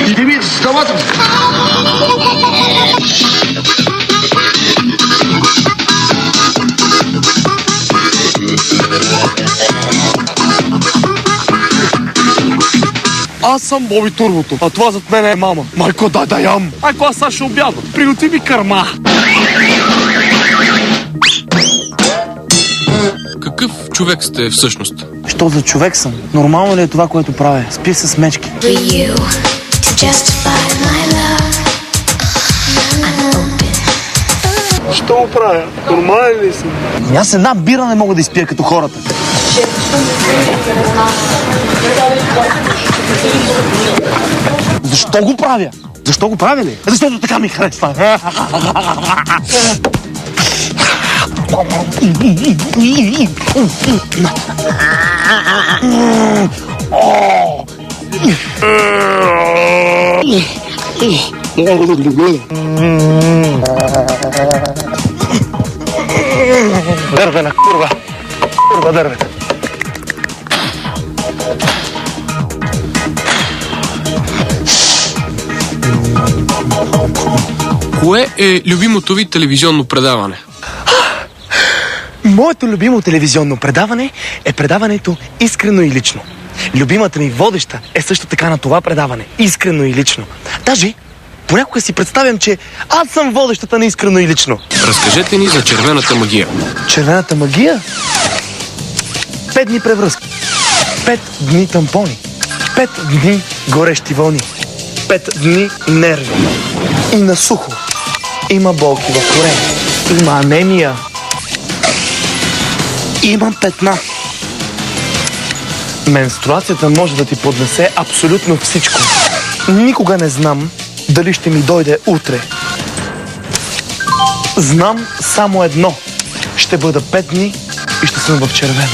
Иди ми, ставата! Аз съм Боби Турбото, а това зад мен е мама. Майко, дай да ям. Майко, аз сега ще обядвам. Приготви ми кърма. Какъв човек сте всъщност? Що за човек съм? Нормално ли е това, което правя? Спи с мечки. Що го правя? Нормален ли съм? Аз една бира не мога да изпия като хората. Защо го правя? Защо го правя ли? Защото така ми харесва. Дървена, курва. Курва дървена. Кое е любимото ви телевизионно предаване? Моето любимо телевизионно предаване е предаването Искрено и лично. Любимата ми водеща е също така на това предаване. Искрено и лично. Даже понякога си представям, че аз съм водещата на Искрено и лично. Разкажете ни за червената магия. Червената магия? 5 дни превръзки. 5 дни тампони. 5 дни горещи вълни. 5 дни нерви. И на сухо. Има болки в корема. Има анемия. Има петна. Менструацията може да ти поднесе абсолютно всичко. Никога не знам дали ще ми дойде утре. Знам само едно. Ще бъда 5 дни и ще съм в червено.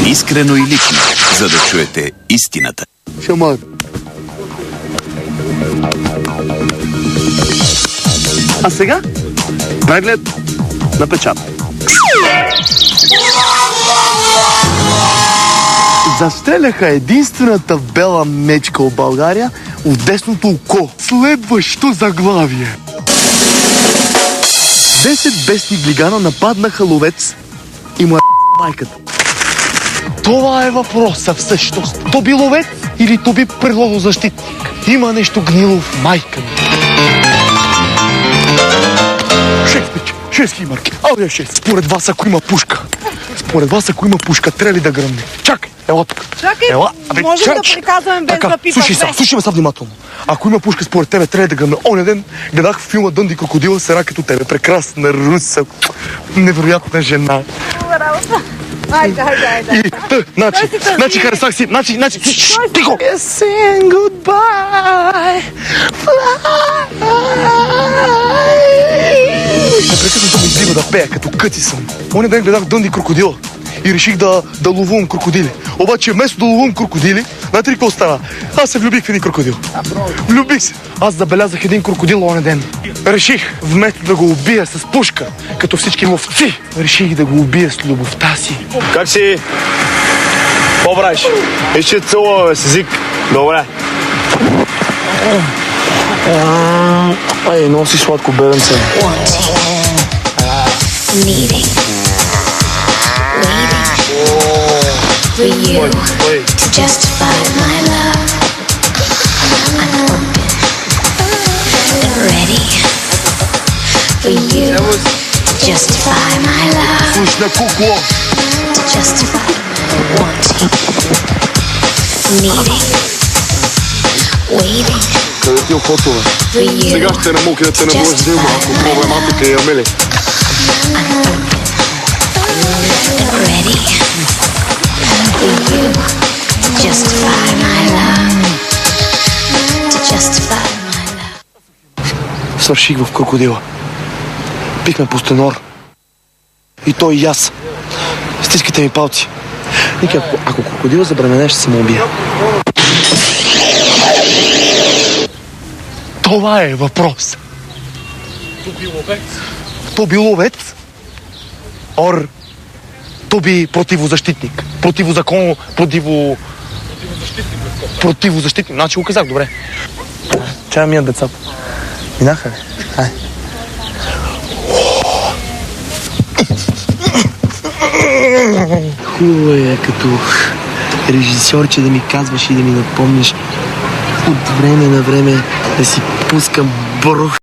Искрено и лично, за да чуете истината. Шамар. А сега преглед на печата. Застреляха единствената бела мечка в България в десното око. Следващо заглавие. 10 бесни глигана нападнаха ловец и му майката. Това е въпросът всъщност. То би ловец или то би природозащитник? Има нещо гнило в майка ми. 6 химарки. Ауя 6. Според вас, ако има пушка, трябва ли да гръмне? Чакай, ела тук. Чакай, може да приказваме без да пипаме. Слушай ме са внимателно. Ако има пушка според тебе, трябва ли да гръмне? Оня ден гледах в филма Дънди крокодила с ръка като тебе. Прекрасна, руса, невероятна жена. Айде. И значи харесах си, тихо! Sing goodbye, непрекъснато ми излива да пея, като къци съм. Оня ден гледах Дънди крокодила и реших да ловувам крокодили. Обаче вместо да ловувам крокодили, знаете ли какво стана? Аз се влюбих в един крокодил. Влюбих се. Аз забелязах един крокодил оня ден. Реших, вместо да го убия с пушка, като всички ловци, реших да го убия с любовта си. Как си? Какво правиш? Ще целуваме с език. Добре. Ай, много си сладко, бебенце. For you to justify my love. I'm open and ready for you to justify my love. To justify my wanting, needing, waiting for you. Сега ще не мога да те наблаждим, ако проблематика е Амели. And ready for you to justify my love. To justify my love. Свърших в крокодила. Пихме по стенор. И той и аз. Стискайте ми палци. Ники, ако крокодила забремене, ще се му убия. Това е въпрос. То би ловец? Ор то би противозащитник. Противозаконно, противозащитник. противозащитни. Значи го казах, добре. Чая ми децата. Минаха ли? Ай. Хубаво е като режисьорче да ми казваш и да ми напомняш от време на време да си пускам брух.